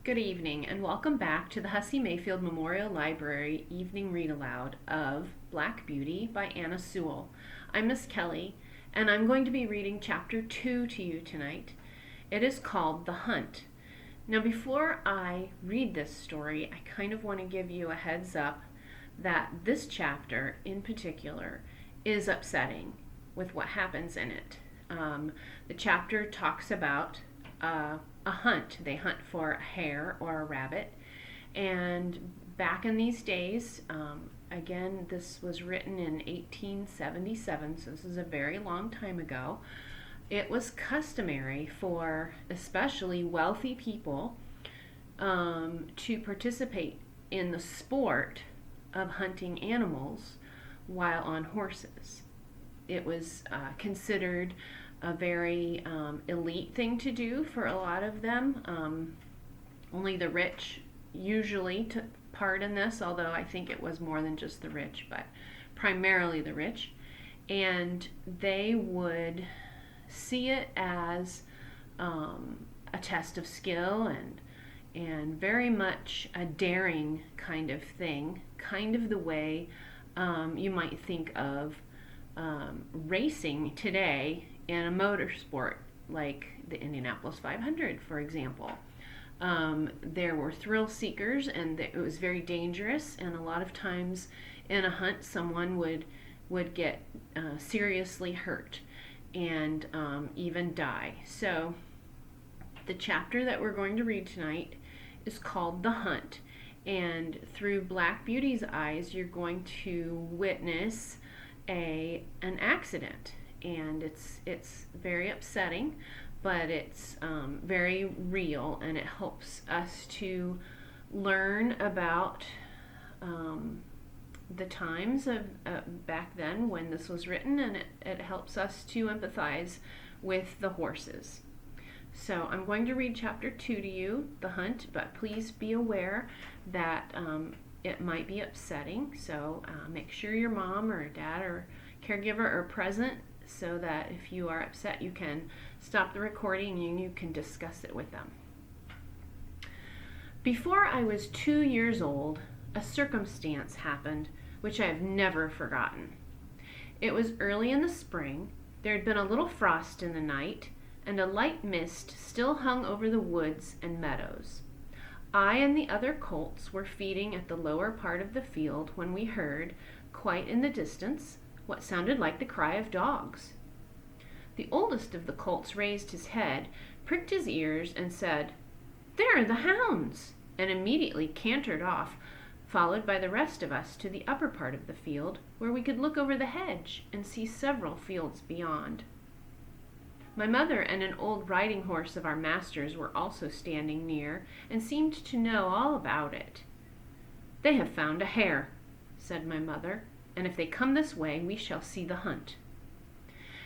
Good evening, and welcome back to the Hussey-Mayfield Memorial Library Evening Read Aloud of Black Beauty by Anna Sewell. I'm Miss Kelly, and I'm going to be reading Chapter 2 to you tonight. It is called The Hunt. Now, before I read this story, I kind of want to give you a heads up that this chapter in particular is upsetting with what happens in it. The chapter talks about a hunt. They hunt for a hare or a rabbit. And back in these days, again, this was written in 1877, so this is a very long time ago. It was customary for especially wealthy people to participate in the sport of hunting animals while on horses. It was considered a very elite thing to do for a lot of them. Only the rich usually took part in this, although I think it was more than just the rich, but primarily the rich. And they would see it as a test of skill and very much a daring kind of thing, kind of the way you might think of racing today in a motorsport like the Indianapolis 500, for example. There were thrill seekers, and it was very dangerous, and a lot of times in a hunt someone would get seriously hurt and even die. So the chapter that we're going to read tonight is called The Hunt, and through Black Beauty's eyes you're going to witness an accident, and it's very upsetting, but it's very real, and it helps us to learn about the times of back then when this was written, and it helps us to empathize with the horses. So I'm going to read chapter 2 to you, The Hunt, but please be aware that it might be upsetting, so make sure your mom or dad or caregiver are present so that if you are upset you can stop the recording and you can discuss it with them. Before I was 2 years old, a circumstance happened which I have never forgotten. It was early in the spring. There had been a little frost in the night, and a light mist still hung over the woods and meadows. I and the other colts were feeding at the lower part of the field when we heard, quite in the distance, what sounded like the cry of dogs. The oldest of the colts raised his head, pricked his ears, and said, "There are the hounds!" and immediately cantered off, followed by the rest of us to the upper part of the field, where we could look over the hedge and see several fields beyond. My mother and an old riding horse of our master's were also standing near, and seemed to know all about it. "They have found a hare," said my mother, "and if they come this way, we shall see the hunt."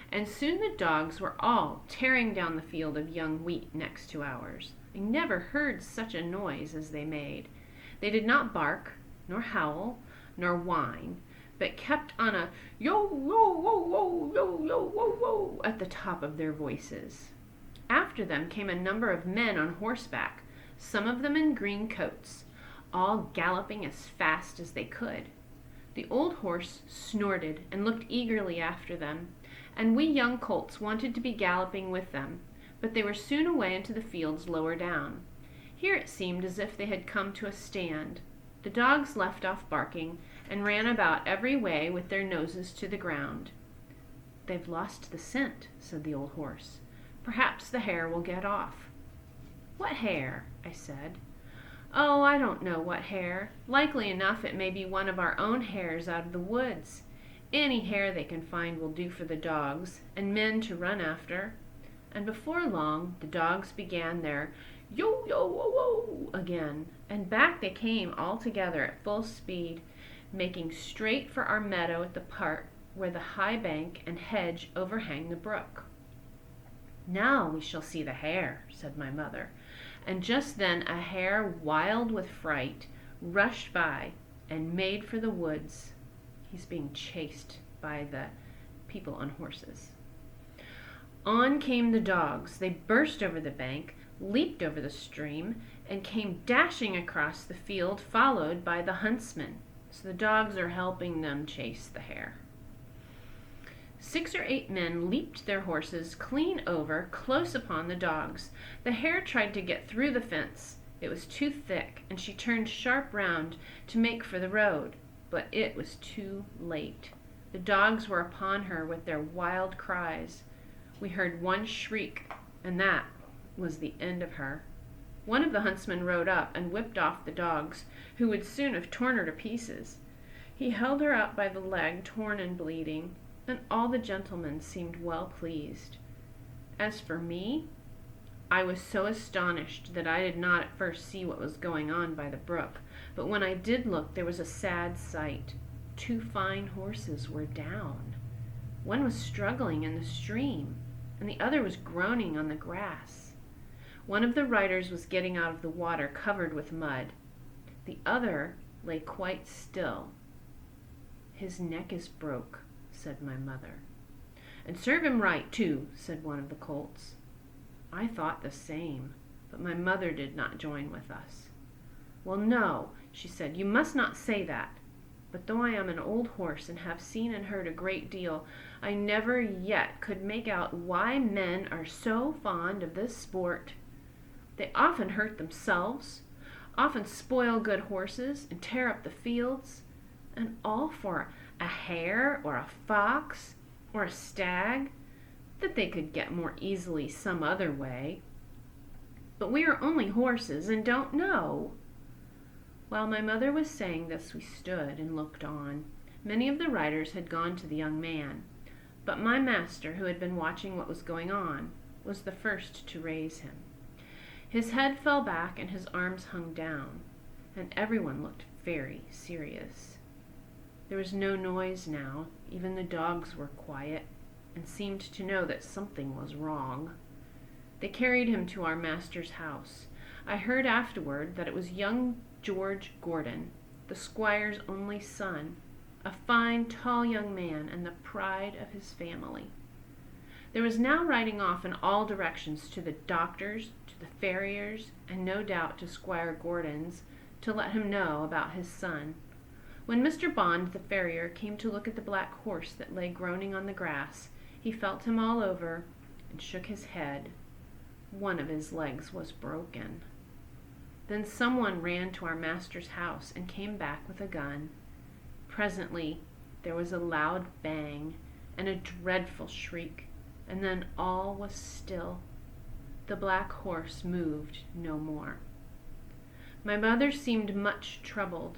And soon the dogs were all tearing down the field of young wheat next to ours. I never heard such a noise as they made. They did not bark, nor howl, nor whine, but kept on a yo, yo, yo, yo, yo, yo, yo, yo at the top of their voices. After them came a number of men on horseback, some of them in green coats, all galloping as fast as they could. The old horse snorted and looked eagerly after them, and we young colts wanted to be galloping with them, but they were soon away into the fields lower down. Here it seemed as if they had come to a stand. The dogs left off barking and ran about every way with their noses to the ground. "They've lost the scent," said the old horse. "Perhaps the hare will get off." "What hare?" I said. "Oh, I don't know what hare. Likely enough it may be one of our own hares out of the woods. Any hare they can find will do for the dogs, and men to run after." And before long the dogs began their yo, yo, whoa, whoa again, and back they came all together at full speed, making straight for our meadow at the part where the high bank and hedge overhang the brook. "Now we shall see the hare," said my mother, and just then a hare, wild with fright, rushed by and made for the woods. He's being chased by the people on horses. On came the dogs. They burst over the bank, leaped over the stream, and came dashing across the field, followed by the huntsman. So the dogs are helping them chase the hare. 6 or 8 men leaped their horses clean over, close upon the dogs. The hare tried to get through the fence. It was too thick, and she turned sharp round to make for the road. But it was too late. The dogs were upon her with their wild cries. We heard one shriek, and that was the end of her. One of the huntsmen rode up and whipped off the dogs, who would soon have torn her to pieces. He held her up by the leg, torn and bleeding, and all the gentlemen seemed well pleased. As for me, I was so astonished that I did not at first see what was going on by the brook, but when I did look, there was a sad sight. 2 fine horses were down. One was struggling in the stream, and the other was groaning on the grass. One of the riders was getting out of the water covered with mud. The other lay quite still. "His neck is broke," said my mother. "And serve him right, too," said one of the colts. I thought the same, but my mother did not join with us. "Well, no," she said, "you must not say that. But though I am an old horse and have seen and heard a great deal, I never yet could make out why men are so fond of this sport. They often hurt themselves, often spoil good horses and tear up the fields, and all for a hare or a fox or a stag that they could get more easily some other way. But we are only horses and don't know." While my mother was saying this, we stood and looked on. Many of the riders had gone to the young man, but my master, who had been watching what was going on, was the first to raise him. His head fell back and his arms hung down, and everyone looked very serious. There was no noise now. Even the dogs were quiet and seemed to know that something was wrong. They carried him to our master's house. I heard afterward that it was young George Gordon, the squire's only son, a fine, tall young man and the pride of his family. There was now riding off in all directions to the doctor's, to the farrier's, and no doubt to Squire Gordon's, to let him know about his son. When Mr. Bond, the farrier, came to look at the black horse that lay groaning on the grass, he felt him all over and shook his head. One of his legs was broken. Then someone ran to our master's house and came back with a gun. Presently there was a loud bang and a dreadful shriek, and then all was still. The black horse moved no more. My mother seemed much troubled.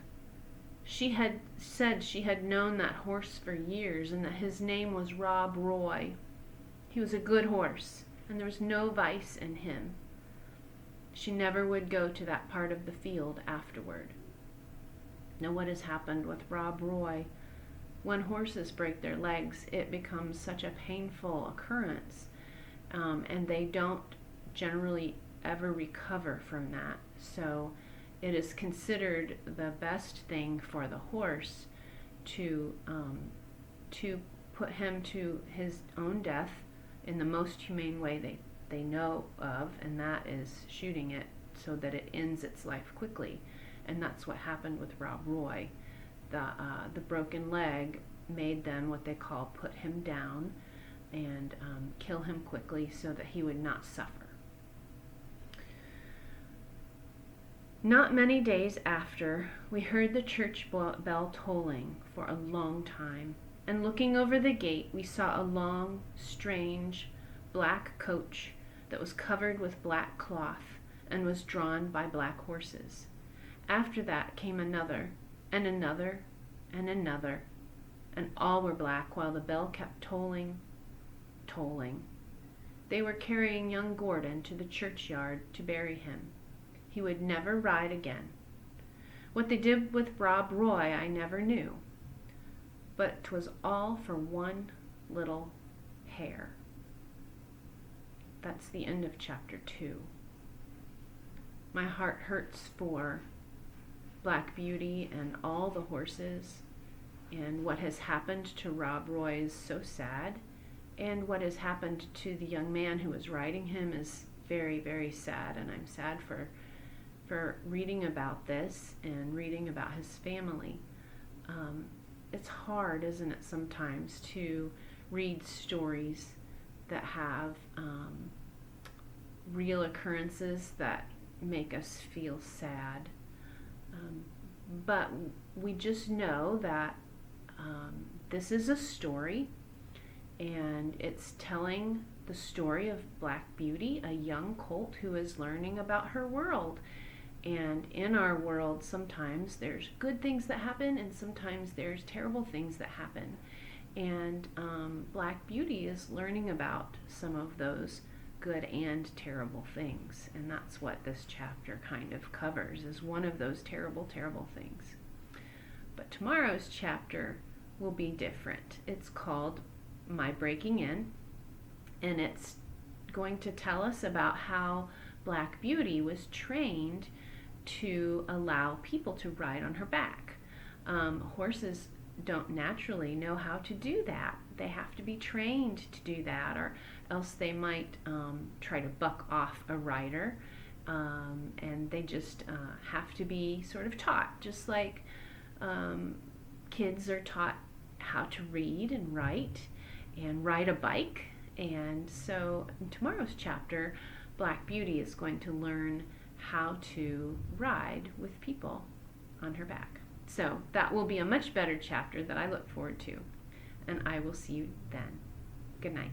She had said she had known that horse for years, and that his name was Rob Roy. He was a good horse, and there was no vice in him. She never would go to that part of the field afterward. Now, what has happened with Rob Roy? When horses break their legs, it becomes such a painful occurrence, and they don't generally ever recover from that. So it is considered the best thing for the horse to put him to his own death in the most humane way they know of, and that is shooting it so that it ends its life quickly. And that's what happened with Rob Roy. The broken leg made them what they call put him down and kill him quickly so that he would not suffer. Not many days after, we heard the church bell tolling for a long time, and looking over the gate, we saw a long, strange, black coach that was covered with black cloth and was drawn by black horses. After that came another, and another, and another, and all were black while the bell kept tolling, tolling. They were carrying young Gordon to the churchyard to bury him. He would never ride again. What they did with Rob Roy I never knew, but 'twas all for one little hare. That's the end of chapter 2. My heart hurts for Black Beauty and all the horses, and what has happened to Rob Roy is so sad, and what has happened to the young man who was riding him is very, very sad, and I'm sad for reading about this and reading about his family. It's hard, isn't it, sometimes to read stories that have real occurrences that make us feel sad. But we just know that this is a story, and it's telling the story of Black Beauty, a young colt who is learning about her world. And in our world, sometimes there's good things that happen, and sometimes there's terrible things that happen. And Black Beauty is learning about some of those good and terrible things. And that's what this chapter kind of covers, is one of those terrible, terrible things. But tomorrow's chapter will be different. It's called My Breaking In, and it's going to tell us about how Black Beauty was trained to allow people to ride on her back. Horses don't naturally know how to do that. They have to be trained to do that, or else they might try to buck off a rider, and they just have to be sort of taught, just like kids are taught how to read and write and ride a bike. And so in tomorrow's chapter, Black Beauty is going to learn how to ride with people on her back. So that will be a much better chapter that I look forward to. And I will see you then. Good night.